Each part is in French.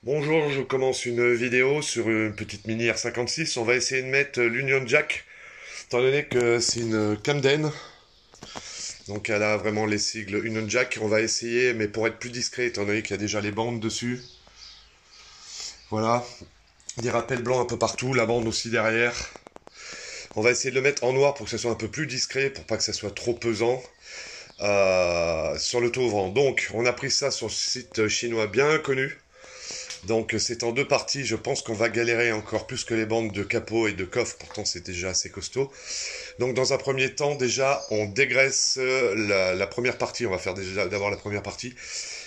Bonjour, je commence une vidéo sur une petite Mini R56. On va essayer de mettre l'Union Jack, étant donné que c'est une Camden. Donc elle a vraiment les sigles Union Jack. On va essayer, mais pour être plus discret, étant donné qu'il y a déjà les bandes dessus. Voilà, des rappels blancs un peu partout, la bande aussi derrière. On va essayer de le mettre en noir pour que ça soit un peu plus discret, pour pas que ça soit trop pesant. Sur le taux ouvrant. Donc on a pris ça sur ce site chinois bien connu. Donc c'est en deux parties, je pense qu'on va galérer encore plus que les bandes de capot et de coffre, pourtant c'est déjà assez costaud. Donc dans un premier temps déjà on dégraisse la première partie, on va faire déjà d'abord la première partie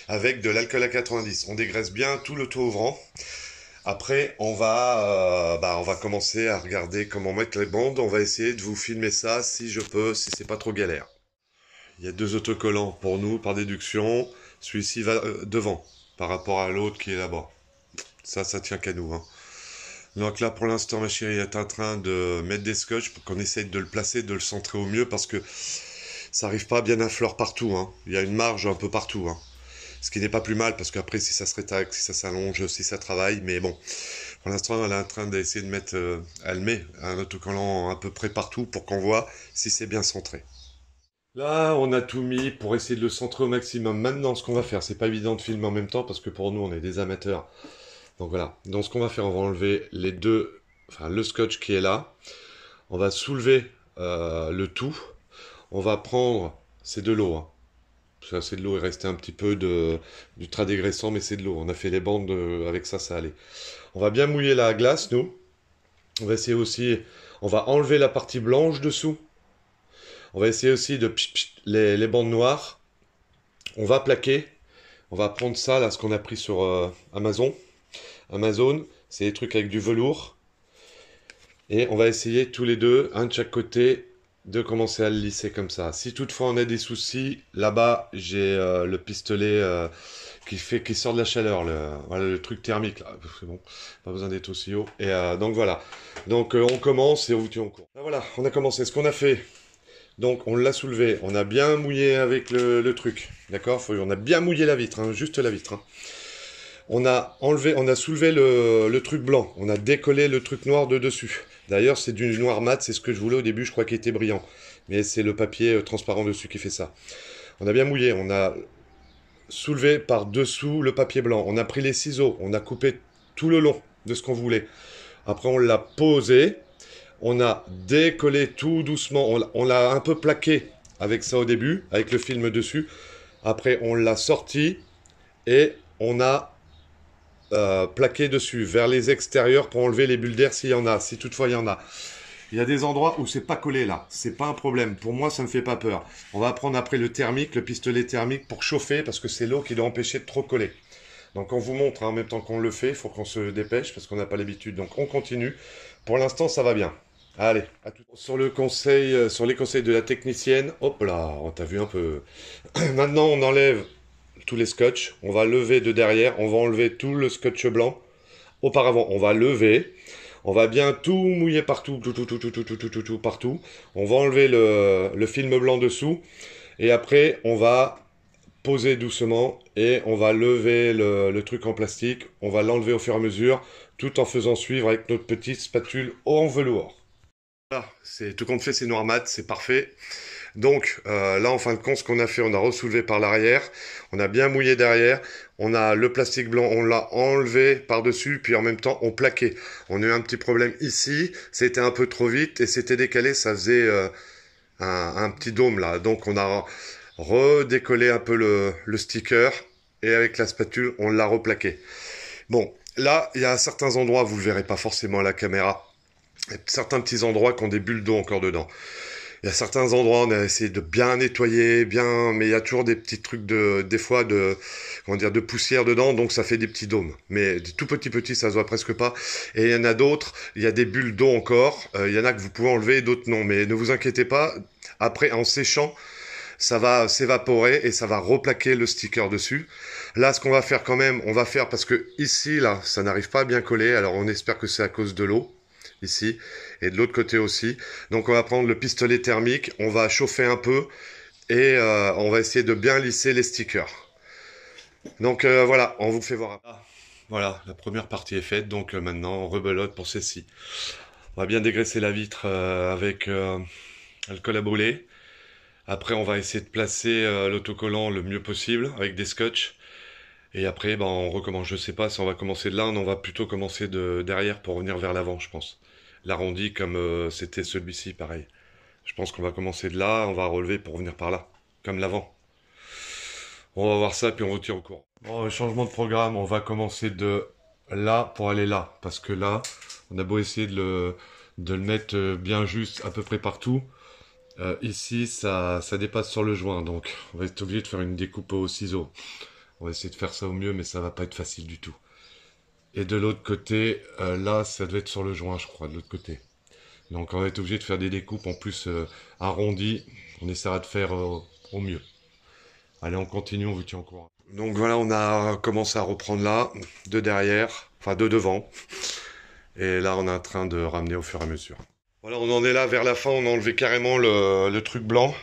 avec de l'alcool à 90. On dégraisse bien tout le toit ouvrant. Après on va commencer à regarder comment mettre les bandes, on va essayer de vous filmer ça si je peux, si c'est pas trop galère. Il y a deux autocollants pour nous par déduction, celui-ci va devant par rapport à l'autre qui est là-bas. Ça tient qu'à nous, hein. Donc là, pour l'instant, ma chérie est en train de mettre des scotch pour qu'on essaye de le placer, de le centrer au mieux, parce que ça arrive pas bien à fleur partout, hein. Il y a une marge un peu partout, hein. Ce qui n'est pas plus mal, parce qu'après, si ça se rétracte, si ça s'allonge, si ça travaille, mais bon. Pour l'instant, elle est en train d'essayer de mettre, elle met un autocollant à peu près partout pour qu'on voit si c'est bien centré. Là, on a tout mis pour essayer de le centrer au maximum. Maintenant, ce qu'on va faire, c'est pas évident de filmer en même temps, parce que pour nous, on est des amateurs. Donc voilà, donc ce qu'on va faire, on va enlever les deux, enfin le scotch qui est là, on va soulever le tout, on va prendre, c'est de l'eau, hein. Ça c'est de l'eau, il restait un petit peu du trait dégraissant, mais c'est de l'eau, on a fait les bandes avec ça, ça allait. On va bien mouiller la glace, nous, on va essayer aussi, on va enlever la partie blanche dessous, on va essayer aussi de les bandes noires, on va plaquer, on va prendre ça, là, ce qu'on a pris sur Amazon, c'est des trucs avec du velours. Et on va essayer tous les deux, un de chaque côté, de commencer à le lisser comme ça. Si toutefois on a des soucis, là-bas j'ai le pistolet qui sort de la chaleur, voilà, le truc thermique là. C'est bon, pas besoin d'être aussi haut. Et donc voilà. Donc on commence et on vous tient en cours. Ah, voilà, on a commencé. Ce qu'on a fait, donc on l'a soulevé, on a bien mouillé avec le truc, d'accord. On a bien mouillé la vitre, hein, juste la vitre, hein. On a soulevé le truc blanc, on a décollé le truc noir de dessus. D'ailleurs, c'est du noir mat, c'est ce que je voulais au début, je crois qu'il était brillant. Mais c'est le papier transparent dessus qui fait ça. On a bien mouillé, on a soulevé par-dessous le papier blanc. On a pris les ciseaux, on a coupé tout le long de ce qu'on voulait. Après, on l'a posé, on a décollé tout doucement, on l'a un peu plaqué avec ça au début, avec le film dessus. Après, on l'a sorti et on a plaqué dessus, vers les extérieurs pour enlever les bulles d'air s'il y en a, si toutefois il y en a. Il y a des endroits où c'est pas collé là, c'est pas un problème. Pour moi, ça me fait pas peur. On va prendre après le thermique, le pistolet thermique pour chauffer parce que c'est l'eau qui doit empêcher de trop coller. Donc on vous montre hein, en même temps qu'on le fait, il faut qu'on se dépêche parce qu'on n'a pas l'habitude. Donc on continue. Pour l'instant, ça va bien. Allez, à tout. Sur le conseil, sur les conseils de la technicienne, hop là, on t'a vu un peu. Maintenant, on enlève tous les scotch, on va lever de derrière, on va enlever tout le scotch blanc. Auparavant, on va lever, on va bien tout mouiller partout, tout, partout. On va enlever le film blanc dessous, et après, on va poser doucement, et on va lever le truc en plastique, on va l'enlever au fur et à mesure, tout en faisant suivre avec notre petite spatule en velours. Voilà, c'est tout compte fait, c'est noir mat, c'est parfait. Donc là, en fin de compte, ce qu'on a fait, on a ressoulevé par l'arrière, on a bien mouillé derrière, on a le plastique blanc, on l'a enlevé par-dessus, puis en même temps, on plaquait. On a eu un petit problème ici, c'était un peu trop vite et c'était décalé, ça faisait un petit dôme là. Donc on a redécollé un peu le sticker et avec la spatule, on l'a replaqué. Bon, là, il y a certains endroits, vous le verrez pas forcément à la caméra, certains petits endroits qui ont des bulles d'eau encore dedans. Il y a certains endroits, on a essayé de bien nettoyer, bien, mais il y a toujours des petits trucs des fois comment dire, de poussière dedans, donc ça fait des petits dômes. Mais des tout petits, ça se voit presque pas. Et il y en a d'autres, il y a des bulles d'eau encore. Il y en a que vous pouvez enlever, d'autres non. Mais ne vous inquiétez pas. Après, en séchant, ça va s'évaporer et ça va replaquer le sticker dessus. Là, ce qu'on va faire quand même, on va faire parce que ici, là, ça n'arrive pas à bien coller. Alors, on espère que c'est à cause de l'eau ici, et de l'autre côté aussi. Donc on va prendre le pistolet thermique, on va chauffer un peu, et on va essayer de bien lisser les stickers. Donc voilà, on vous fait voir. Voilà, la première partie est faite, donc maintenant on rebelote pour celle-ci. On va bien dégraisser la vitre avec alcool à brûler. Après, on va essayer de placer l'autocollant le mieux possible avec des scotch. Et après, ben, on recommence. Je sais pas si on va commencer de là, on va plutôt commencer de derrière pour revenir vers l'avant, je pense. L'arrondi comme c'était celui-ci, pareil. Je pense qu'on va commencer de là, on va relever pour revenir par là, comme l'avant. On va voir ça, puis on vous tire au courant. Bon, changement de programme, on va commencer de là pour aller là. Parce que là, on a beau essayer de le mettre bien juste à peu près partout. Ici, ça dépasse sur le joint, donc on va être obligé de faire une découpe au ciseau. On va essayer de faire ça au mieux, mais ça va pas être facile du tout. Et de l'autre côté, là, ça doit être sur le joint, je crois, de l'autre côté. Donc on va être obligé de faire des découpes en plus arrondies. On essaiera de faire au mieux. Allez, on continue, on vous tient au courant. Donc voilà, on a commencé à reprendre là, de derrière, enfin de devant. Et là, on est en train de ramener au fur et à mesure. Voilà, on en est là vers la fin, on a enlevé carrément le truc blanc.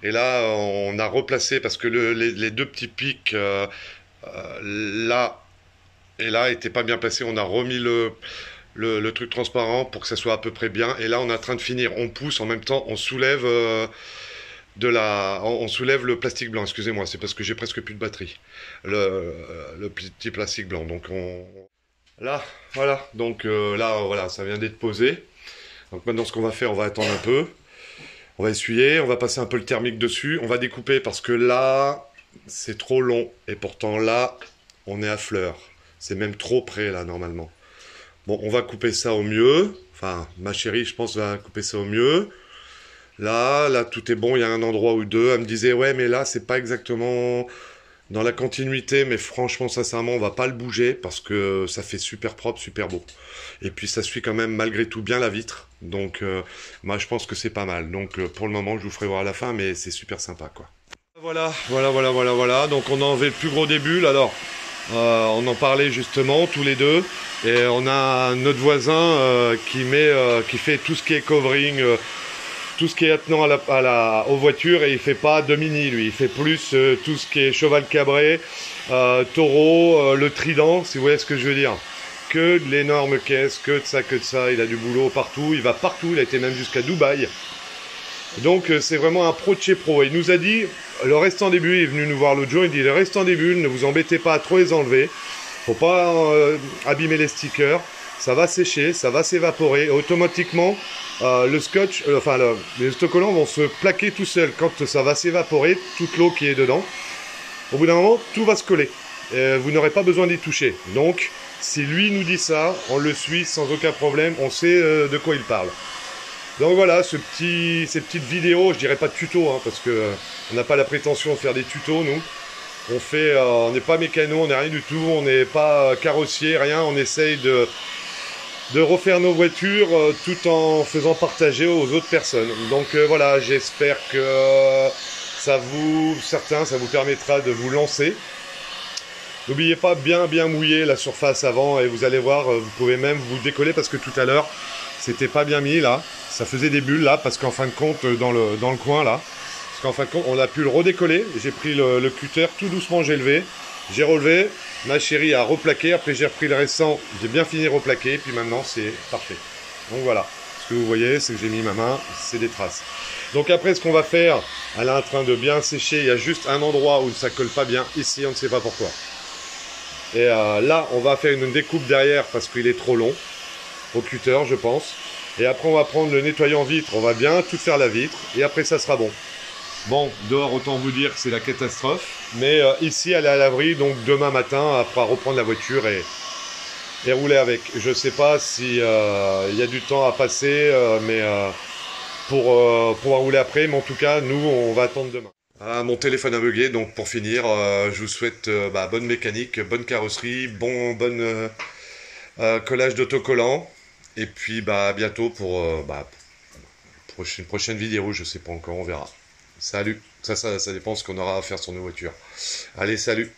Et là, on a replacé, parce que les deux petits pics, là et là, étaient pas bien placés. On a remis le truc transparent pour que ça soit à peu près bien. Et là, on est en train de finir. On pousse, en même temps, on soulève on soulève le plastique blanc. Excusez-moi, c'est parce que j'ai presque plus de batterie. Le petit plastique blanc. Donc, là, voilà. Donc, là, voilà, ça vient d'être posé. Donc, maintenant, ce qu'on va faire, on va attendre un peu. On va essuyer, on va passer un peu le thermique dessus, on va découper parce que là, c'est trop long. Et pourtant là, on est à fleur. C'est même trop près là, normalement. Bon, on va couper ça au mieux. Enfin, ma chérie, je pense, va couper ça au mieux. Là, tout est bon, il y a un endroit ou deux. Elle me disait, ouais, mais là, c'est pas exactement dans la continuité, mais franchement, sincèrement, on va pas le bouger parce que ça fait super propre, super beau. Et puis ça suit quand même malgré tout bien la vitre. Donc moi je pense que c'est pas mal. Donc pour le moment je vous ferai voir à la fin, mais c'est super sympa quoi. Voilà. Donc on a enlevé le plus gros des bulles. Alors on en parlait justement tous les deux. Et on a notre voisin qui fait tout ce qui est covering. Tout ce qui est attenant aux voitures, et il fait pas de mini lui, il fait plus tout ce qui est cheval cabré, taureau, le trident, si vous voyez ce que je veux dire. Que de l'énorme caisse, que de ça, il a du boulot partout, il va partout, il a été même jusqu'à Dubaï. Donc c'est vraiment un pro de chez pro. Il nous a dit, le restant des bulles, il est venu nous voir l'autre jour, il dit le restant des bulles, ne vous embêtez pas à trop les enlever, faut pas abîmer les stickers, ça va sécher, ça va s'évaporer, automatiquement le scotch, les autocollants vont se plaquer tout seuls quand ça va s'évaporer, toute l'eau qui est dedans. Au bout d'un moment, tout va se coller. Vous n'aurez pas besoin d'y toucher. Donc, si lui nous dit ça, on le suit sans aucun problème, on sait de quoi il parle. Donc voilà, ces petites vidéos, je dirais pas de tuto, hein, parce que on n'a pas la prétention de faire des tutos, nous. On n'est pas mécano, on n'est rien du tout, on n'est pas carrossier, rien, on essaye de refaire nos voitures tout en faisant partager aux autres personnes. Donc voilà, j'espère que ça vous permettra de vous lancer. N'oubliez pas bien mouiller la surface avant et vous allez voir, vous pouvez même vous décoller parce que tout à l'heure, c'était pas bien mis là. Ça faisait des bulles là parce qu'en fin de compte, dans le coin là, parce qu'en fin de compte, on a pu le redécoller. J'ai pris le cutter, tout doucement j'ai levé, j'ai relevé. Ma chérie a replaqué, après j'ai repris le restant, j'ai bien fini de replaquer, puis maintenant c'est parfait. Donc voilà, ce que vous voyez, c'est que j'ai mis ma main, c'est des traces. Donc après ce qu'on va faire, elle est en train de bien sécher, il y a juste un endroit où ça colle pas bien, ici on ne sait pas pourquoi. Et là on va faire une découpe derrière parce qu'il est trop long, au cutter je pense. Et après on va prendre le nettoyant vitre, on va bien tout faire la vitre, et après ça sera bon. Bon, dehors, autant vous dire que c'est la catastrophe. Mais ici, elle est à l'abri. Donc demain matin, elle pourra reprendre la voiture et rouler avec. Je ne sais pas si y a du temps à passer, mais pour pouvoir rouler après. Mais en tout cas, nous, on va attendre demain. Ah, mon téléphone a bugué. Donc pour finir, je vous souhaite bonne mécanique, bonne carrosserie, bon collage d'autocollant. Et puis à bientôt pour une prochaine vidéo. Je ne sais pas encore, on verra. Salut, ça dépend de ce qu'on aura à faire sur nos voitures. Allez, salut.